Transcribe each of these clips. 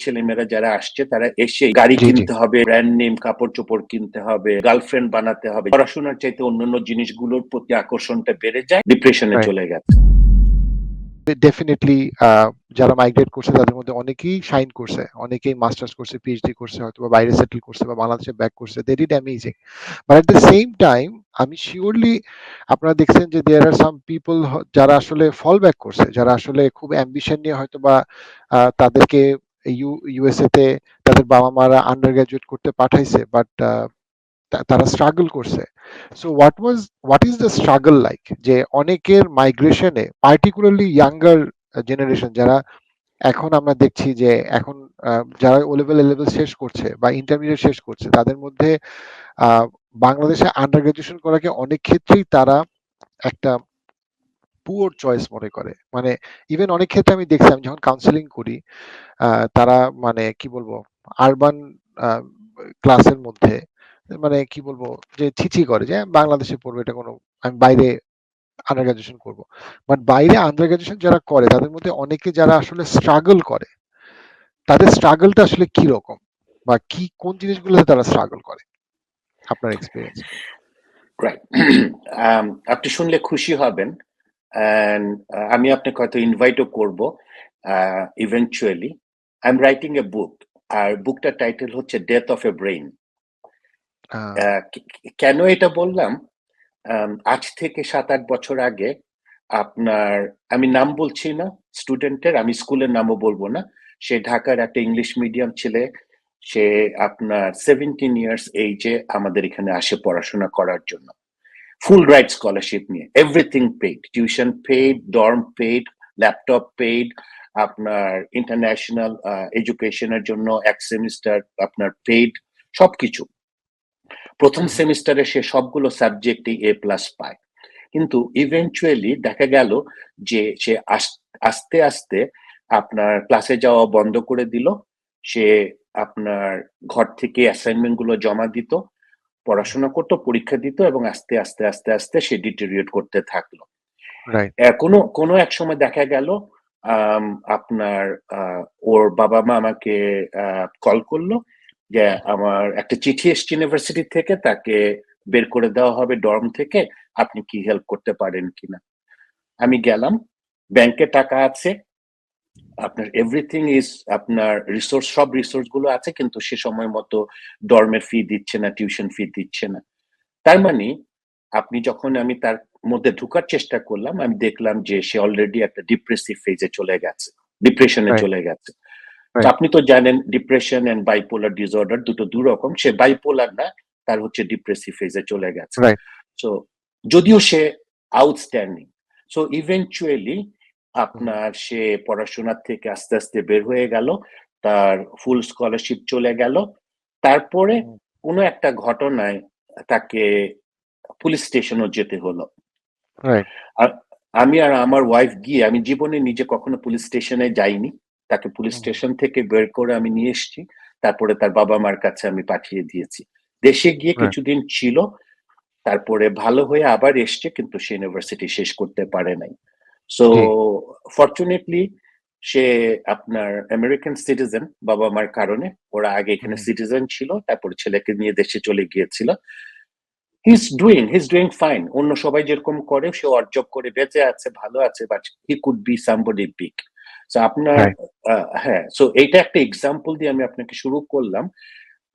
ছেলেমেয়েরা যারা আসছে তারা এসে গাড়ি জি, জি। কিনতে হবে, ব্র্যান্ড নেম কাপড় চোপড় কিনতে হবে, গার্লফ্রেন্ড বানাতে হবে, পড়াশোনার চাইতে অন্যান্য জিনিসগুলোর প্রতি আকর্ষণটা বেড়ে যায়, ডিপ্রেশনে রাইট। চলে গেছে। ডেফিনিটলি যারা মাইগ্রেট করছে তাদের মধ্যে অনেকেই শাইন করছে, অনেকেই মাস্টার্স করছে, পিএইচডি করছে, হয়তো বা বাইরে সেটেল করছে বা বাংলাদেশে ব্যাক করছে, they did amazing. But at the same time আমি শিওরলি আপনারা দেখছেন যে দেয়ার আর সাম পিপল যারা আসলে ফল ব্যাক করছে, যারা আসলে খুব অ্যাম্বিশন নিয়ে হয়তো বা তাদেরকে ইউএসএ তে তাদের বাবা মারা আন্ডার গ্রাজুয়েট করতে পাঠাইছে, বাট তারা স্ট্রাগল করছে। So what is the struggle like, যে অনেকের মাইগ্রেশনে পার্টিকুলারলি ইয়াঙ্গার জেনারেশন যারা এখন আমরা দেখছি যে এখন যারা ও লেভেল এ লেভেল শেষ করছে বা ইন্টারমিডিয়েট শেষ করছে তাদের মধ্যে আহ, বাংলাদেশে আন্ডার গ্রাজুয়েশন করাকে অনেক ক্ষেত্রেই তারা একটা পুয়ার চয়েস মনে করে। মানে ইভেন অনেক ক্ষেত্রে আমি দেখছি, আমি যখন কাউন্সেলিং করি তারা মানে কি বলবো আরবান ক্লাসের মধ্যে মানে কি বলবো যে ছিছি করে যে বাংলাদেশে পড়বো, এটা কোনো, আমি বাইরে আন্ডার গ্রাজুয়েশন করবো। বাট বাইরে আন্ডার গ্রাজুয়েশন যারা করে তাদের মধ্যে অনেকে যারা আসলে স্ট্রাগল করে, তাদের স্ট্রাগলটা আসলে কি রকম বা কি কোন জিনিসগুলোতে তারা স্ট্রাগল করে আপনার এক্সপিরিয়েন্স? রাইট। আপনি শুনলে খুশি হবেন, and আমি আপনাকে হয়তো ইনভাইটও করব eventually. I am writing a book, আর বুকটার টাইটেল হচ্ছে ডেথ অফ এ ব্রেইন। কেন এটা বললাম? আজ থেকে 7-8 বছর আগে আপনার, আমি নাম বলছি না স্টুডেন্টের, আমি স্কুলের নামও বলবো না, সে ঢাকার একটা ইংলিশ মিডিয়াম ছেলে, সে আপনার 17 ইয়ার্স এইজে আমাদের এখানে আসে পড়াশোনা করার জন্য, ফুল রাইট স্কলারশিপ নিয়ে, everything paid, tuition paid, dorm paid, laptop paid, আপনার ইন্টারন্যাশনাল এডুকেশনের জন্য এক সেমিস্টার আপনার পেইড, সবকিছু। প্রথম সেমিস্টারে সে সবগুলো সাবজেক্টে A+ পায়, কিন্তু ইভেনচুয়ালি দেখা গেল যে সে আস্তে আস্তে আপনার ক্লাসে যাওয়া বন্ধ করে দিল। সে আপনার ঘর থেকে অ্যাসাইনমেন্ট গুলো জমা দিত, পড়াশোনা করতো, পরীক্ষা দিত, এবং আস্তে আস্তে আস্তে আস্তে সে ডিটেরিয়েট করতে থাকলো। রাইট। কোনো কোনো এক সময় দেখা গেল আপনার ওর বাবা মা আমাকে কল করলো যে আমার একটা চিঠি এসছে ইউনিভার্সিটি থেকে, তাকে বের করে দেওয়া হবে ডর্ম থেকে, আপনি কি হেল্প করতে পারেন কিনা। আমি গেলাম, ব্যাংকে টাকা আছে, আপনার এভরিথিং ইজ, আপনার রিসোর্স, সব রিসোর্স গুলো আছে, কিন্তু সে সময় মতো ডর্মের ফি দিচ্ছে না, টিউশন ফি দিচ্ছে না। তার মানে আপনি যখন, আমি তার মধ্যে ঢুকার চেষ্টা করলাম, আমি দেখলাম যে সে অলরেডি একটা ডিপ্রেসিভ ফেজে চলে গেছে, ডিপ্রেশনে রাইট। চলে গেছে। তো রাইট। আপনি তো জানেন ডিপ্রেশন এন্ড বাইপোলার ডিসঅর্ডার দুটো দু রকম, সে বাইপোলার না, তার হচ্ছে ডিপ্রেসিভ ফেজে চলে গেছে। রাইট। সো যদিও সে আউটস্ট্যান্ডিং, সো ইভেনচুয়ালি আপনার সে পড়াশোনার থেকে আস্তে আস্তে বের হয়ে গেল, তার ফুল স্কলারশিপ চলে গেল। তারপরে কোনো একটা ঘটনায় তাকে পুলিশ স্টেশনও যেতে হলো। রাইট। আর আমি আর আমার ওয়াইফ গিয়ে, আমি জীবনে নিজে কখনো পুলিশ স্টেশনে যাইনি, তাকে পুলিশ স্টেশন থেকে বের করে আমি নিয়ে এসেছি, তারপরে তার বাবা মার কাছে আমি পাঠিয়ে দিয়েছি। দেশে গিয়ে কিছুদিন ছিল, তারপরে ভালো হয়ে আবার এসছে, কিন্তু সে ইউনিভার্সিটি শেষ করতে পারে নাই। সো জি। ফরচুনেটলি সে আপনার আমেরিকান সিটিজেন, বাবা মার কারণে, ওরা আগে এখানে সিটিজেন ছিল, তারপর ছেলেকে নিয়ে দেশে চলে গিয়েছিল। he's doing fine, অন্য সবাই যেরকম করে সে ওর জব করে বেঁচে আছে, ভালো আছে, but he could be somebody big. So আপনার রাইট। হ্যাঁ, সো এইটা একটা এক্সাম্পল দিয়ে আমি আপনাকে শুরু করলাম।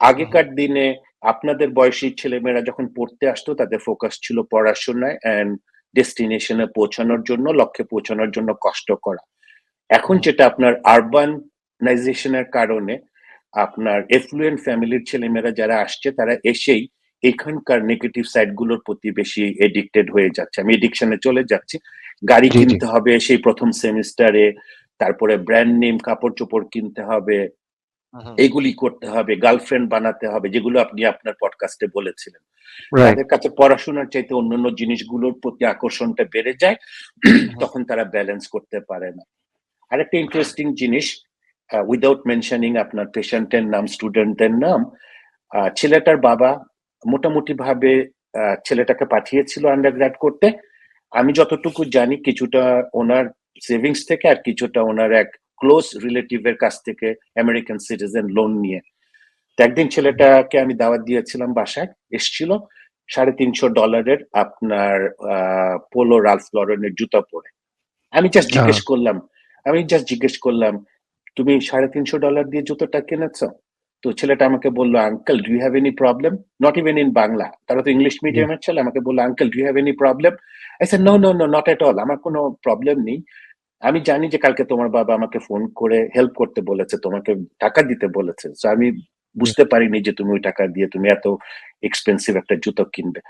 আগেকার দিনে আপনাদের বয়সী ছেলেমেয়েরা যখন পড়তে আসতো, তাদের ফোকাস ছিল পড়াশোনায় এন্ড ডেস্টিনেশনে পৌঁছানোর জন্য, লক্ষ্যে পৌঁছানোর জন্য কষ্ট করা। এখন যেটা আপনার আরবানাইজেশনের কারণে আপনার এফ্লুয়েন্ট ফ্যামিলির ছেলেমেয়েরা যারা আসছে, তারা এসেই এখানকার নেগেটিভ সাইড গুলোর প্রতি বেশি এডিক্টেড হয়ে যাচ্ছে, আমি এডিকশনে চলে যাচ্ছি। গাড়ি জি, জি। কিনতে হবে সেই প্রথম সেমিস্টারে, তারপরে ব্র্যান্ড নেম কাপড় চোপড় কিনতে হবে, এগুলি করতে হবে, গার্লফ্রেন্ড বানাতে হবে, যেগুলো আপনি আপনার পডকাস্টে বলেছিলেন। রাইট। তাদের কাছে পড়াশোনার চাইতে অন্যান্য জিনিসগুলোর প্রতি আকর্ষণটা বেড়ে যায়, তখন তারা ব্যালেন্স করতে পারে না। আরেকটা ইন্টারেস্টিং জিনিস, উইদাউট মেনশনিং আপনার পেশেন্টের নাম, স্টুডেন্টের নাম, ছেলেটার বাবা মোটামুটি ভাবে ছেলেটাকে পাঠিয়েছিল আন্ডারগ্র্যাড করতে। আমি যতটুকু জানি কিছুটা ওনার সেভিংস থেকে আর কিছুটা ওনার এক ক্লোজ রিলেটিভের কাছ থেকে আমেরিকান সিটিজেন লোন নিয়ে। তো একদিন ছেলেটাকে আমি দাওয়াত দিয়েছিলাম, বাসায় এসছিল $350 আপনার পোলো রালফ লরেনের জুতা পরে। আমি জাস্ট জিজ্ঞেস করলাম তুমি $350 দিয়ে জুতোটা কিনেছো? তো ছেলেটা আমাকে বললো, uncle do you have any problem? Not even in Bangla, তারা তো ইংলিশ মিডিয়ামের ছেলে। আমাকে বললো, uncle do you have any problem? I said no no no, not at all, আমার কোনো প্রবলেম নেই। আমি জানি যে কালকে তোমার বাবা আমাকে ফোন করে হেল্প করতে বলেছে, তোমাকে টাকা দিতে বলেছে, তো আমি বুঝতে পারিনি যে তুমি ওই টাকা দিয়ে তুমি এত এক্সপেন্সিভ একটা জুতো কিনবে।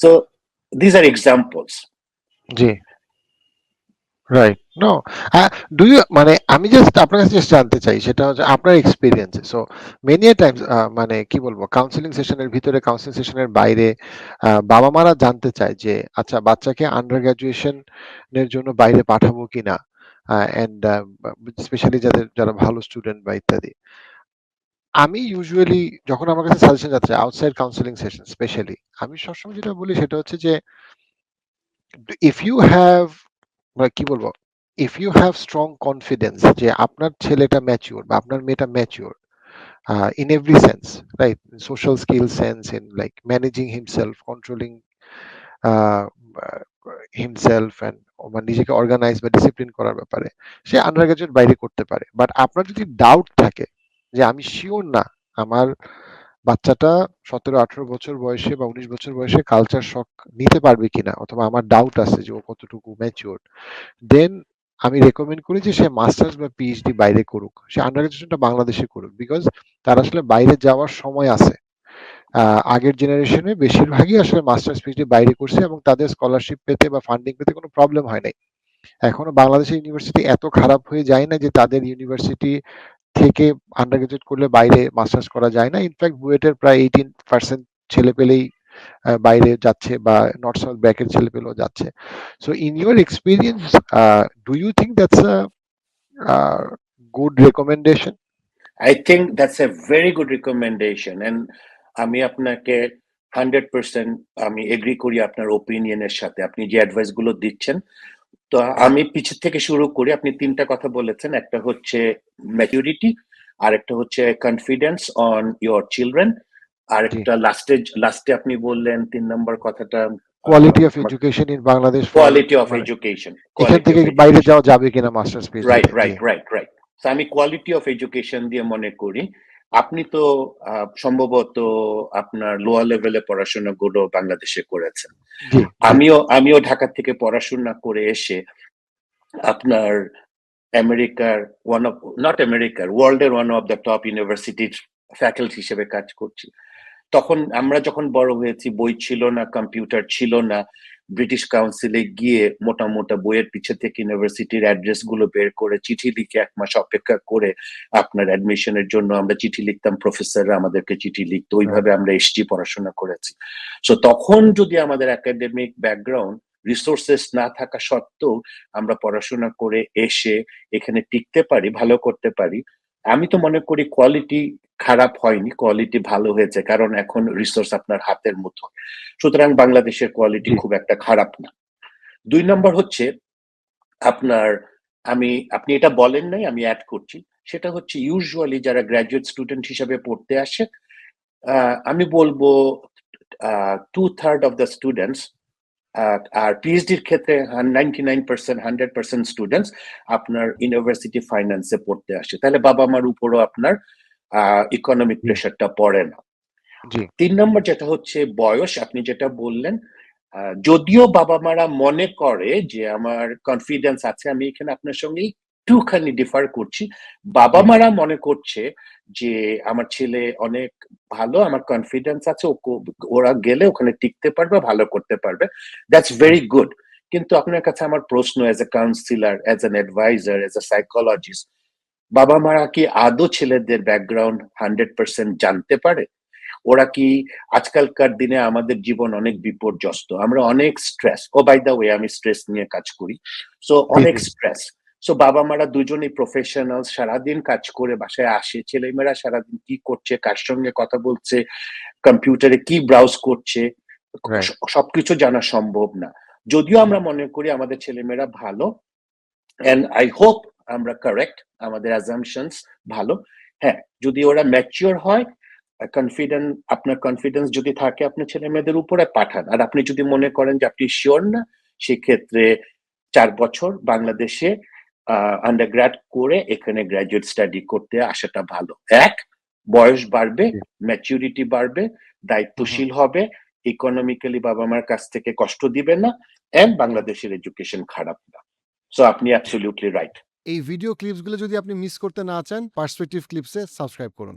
So this are examples. জি, রাইট। নো, ডু ইউ মানে আমি জাস্ট আপনার কাছে জাস্ট জানতে চাই সেটা হচ্ছে আপনার experience. So many a Times মানে কি বলবো, কাউন্সিলিং সেশনের ভিতরে, কাউন্সিলিং সেশনের বাইরে বাবা মারা জানতে চায় যে আচ্ছা বাচ্চাকে আন্ডার গ্রাজুয়েশন এর জন্য বাইরে পাঠাবো কিনা, এন্ড স্পেশালি যারা ভালো স্টুডেন্ট বা ইত্যাদি। আমি ইউজুয়ালি যখন আমার কাছে সাজেশন যাচ্ছে আউটসাইড কাউন্সিলিং সেশন স্পেশালি, আমি সবসময় যেটা বলি সেটা হচ্ছে যে ইফ ইউ হ্যাভ, কি বলবো, if you have strong confidence যে আপনার ছেলেটা ম্যাচিওর বা আপনার মেয়েটা mature in every sense, right? Social skill sense, in like managing himself, controlling uh, uh, himself, and নিজেকে অর্গানাইজ বা ডিসিপ্লিন করার ব্যাপারে সে আন্ডার গ্রাজুয়েট বাইরে করতে পারে। বাট আপনার যদি ডাউট থাকে যে আমি শিওর না আমার বাচ্চাটা 17-18 বছর বয়সে বা 19 বছর বয়সে কালচার শক নিতে পারবে কিনা, অথবা আমার ডাউট আছে যে ও কতটুকু ম্যাচিওর, দেন আমি রেকমেন্ড করি যে সে মাস্টার্স বা পিএইচডি বাইরে করুক, সে আন্ডার গ্রাজুয়েশনটা বাংলাদেশে করুক, বিকজ তার আসলে বাইরে যাওয়ার সময় আছে। আগের জেনারেশনে বেশিরভাগই আসলে মাস্টার্স পিএইচডি বাইরে করছে এবং তাদের স্কলারশিপ পেতে বা ফান্ডিং পেতে কোনো প্রবলেম হয় নাই। এখনো বাংলাদেশের ইউনিভার্সিটি এত খারাপ হয়ে যায় না যে তাদের ইউনিভার্সিটি থেকে আন্ডার গ্রাজুয়েট করলে বাইরে মাস্টার্স করা যায় না। ইনফ্যাক্ট বুয়েটের প্রায় 18% ছেলে পেলেই বাইরে যাচ্ছে, বা নর্থ সাউথ ব্র্যাকের ছেলে পেলেও যাচ্ছে। So in your experience, do you think that's a good recommendation? I think that's a very good recommendation, and আমি আপনাকে 100% আমি এগ্রি করি আপনার ওপিনিয়নের সাথে। আপনি যে অ্যাডভাইস গুলো দিচ্ছেন, তো আমি পিছের থেকে শুরু করি। আপনি তিনটা কথা বলেছেন, একটা হচ্ছে ম্যাচুরিটি, আর একটা হচ্ছে কনফিডেন্স অন ইয়োর চিলড্রেন, আর জি, একটা লাস্টে আপনি বললেন 3 নম্বর কথাটা, quality of education in Bangladesh for, quality of মানে এডুকেশন, এখান কোয়ালিটি থেকে অফ বাইরে এডুকেশন। যাওয়া যাবে কিনা মাস্টার্স পিএইচডি রাইট তে। জি, রাইট রাইট রাইট তো আমি কোয়ালিটি অফ এডুকেশন দিয়ে মনে করি আপনি তো সম্ভবত আপনার লোয়ার লেভেলে পড়াশোনাগুলো বাংলাদেশে করেছেন। জি, জি, আমিও ঢাকা থেকে পড়াশোনা করে এসে আপনার আমেরিকার ওয়ান অফ নট আমেরিকার ওয়ার্ল্ডের ওয়ান অফ দ্য টপ ইউনিভার্সিটির ফ্যাকাল্টি হিসেবে কাজ করছি। তখন আমরা যখন বড় হয়েছি, বই ছিল না, কম্পিউটার ছিল না, ব্রিটিশ কাউন্সিলে গিয়ে মোটা মোটা বইয়ের পিছে থেকে ইউনিভার্সিটির অ্যাড্রেস গুলো বের করে চিঠি লিখে 1 মাস অপেক্ষা করে আপনার অ্যাডমিশনের জন্য আমরা চিঠি লিখতাম, প্রফেসররা আমাদেরকে চিঠি লিখতো, ওইভাবে আমরা এসছি, পড়াশোনা করেছি। সো তখন যদি আমাদের একাডেমিক ব্যাকগ্রাউন্ড রিসোর্সেস না থাকা সত্ত্বেও আমরা পড়াশোনা করে এসে এখানে টিকতে পারি, ভালো করতে পারি, আমি তো মনে করি কোয়ালিটি খারাপ হয়নি, কোয়ালিটি ভালো হয়েছে, কারণ এখন রিসোর্স আপনার হাতের মুঠো। সুতরাং বাংলাদেশের কোয়ালিটি জি, খুব একটা খারাপ না। 2 নম্বর হচ্ছে আপনার, আপনি এটা বলেন নাই, আমি অ্যাড করছি, সেটা হচ্ছে ইউজুয়ালি যারা গ্রাজুয়েট স্টুডেন্ট হিসেবে পড়তে আসে, আমি বলবো 2/3 অফ দ্য স্টুডেন্টস, আর পিএইচডির ক্ষেত্রে 99%, 100% স্টুডেন্টস আপনার ইউনিভার্সিটি ফাইন্যান্সে পড়তে আসে। তাহলে বাবা মার উপরও আপনার ইকোনমিক জি, প্রেশারটা পড়ে না। জি, 3 নম্বর যেটা হচ্ছে বয়স, আপনি যেটা বললেন, যদিও বাবা মারা মনে করে যে আমার কনফিডেন্স আছে, আমি এখানে আপনার সঙ্গে একটুখানি ডিফার করছি। বাবা জি, মারা মনে করছে যে আমার ছেলে অনেক ভালো, আমার কনফিডেন্স আছে, ওরা গেলে ওখানে টিকতে পারবে, ভালো করতে পারবে। দ্যাটস জি, ভেরি গুড। কিন্তু আপনার কাছে আমার প্রশ্ন, as a counsellor, as an adviser, as a psychologist, বাবা মারা কি আদৌ ছেলেদের ব্যাকগ্রাউন্ড 100% জানতে পারে? ওরা কি, আজকালকার দিনে আমাদের জীবন অনেক বিপর্যস্ত, আমরা অনেক স্ট্রেস, ও বাই দা ওয়ে আমি স্ট্রেস নিয়ে কাজ করি, সো জি, অনেক জি, স্ট্রেস। সো বাবা মারা দুজনেই প্রফেশনাল, সারাদিন কাজ করে বাসায় আসে, ছেলেমেয়েরা সারাদিন কি করছে, কার সঙ্গে কথা বলছে, কম্পিউটারে কি ব্রাউজ করছে, রাইট, সবকিছু জানা সম্ভব না। যদিও জি, আমরা মনে করি আমাদের ছেলেমেয়েরা ভালো, and I hope আমরা কারেক্ট, আমাদের অ্যাজাম্পশনস ভালো। হ্যাঁ, যদি ওরা ম্যাচিওর হয়, আপনার কনফিডেন্স যদি থাকে আপনার ছেলে মেয়েদের উপরে পাঠান। আর আপনি যদি মনে করেন যে আপনি শিওর না, সেক্ষেত্রে 4 বছর বাংলাদেশে আন্ডারগ্র্যাড করে এখানে গ্র্যাজুয়েট স্টাডি করতে আসাটা ভালো। বয়স বাড়বে, জি। ম্যাচুরিটি বাড়বে, হুম, হুম। দায়িত্বশীল হবে, ইকোনমিক্যালি বাবা মার কাছ থেকে কষ্ট দিবে না, এন্ড বাংলাদেশের এডুকেশন খারাপ না। সো আপনি অ্যাবসলিউটলি রাইট। এই ভিডিও ক্লিপসগুলো যদি আপনি মিস করতে না চান, পার্সপেক্টিভ ক্লিপসে সাবস্ক্রাইব করুন।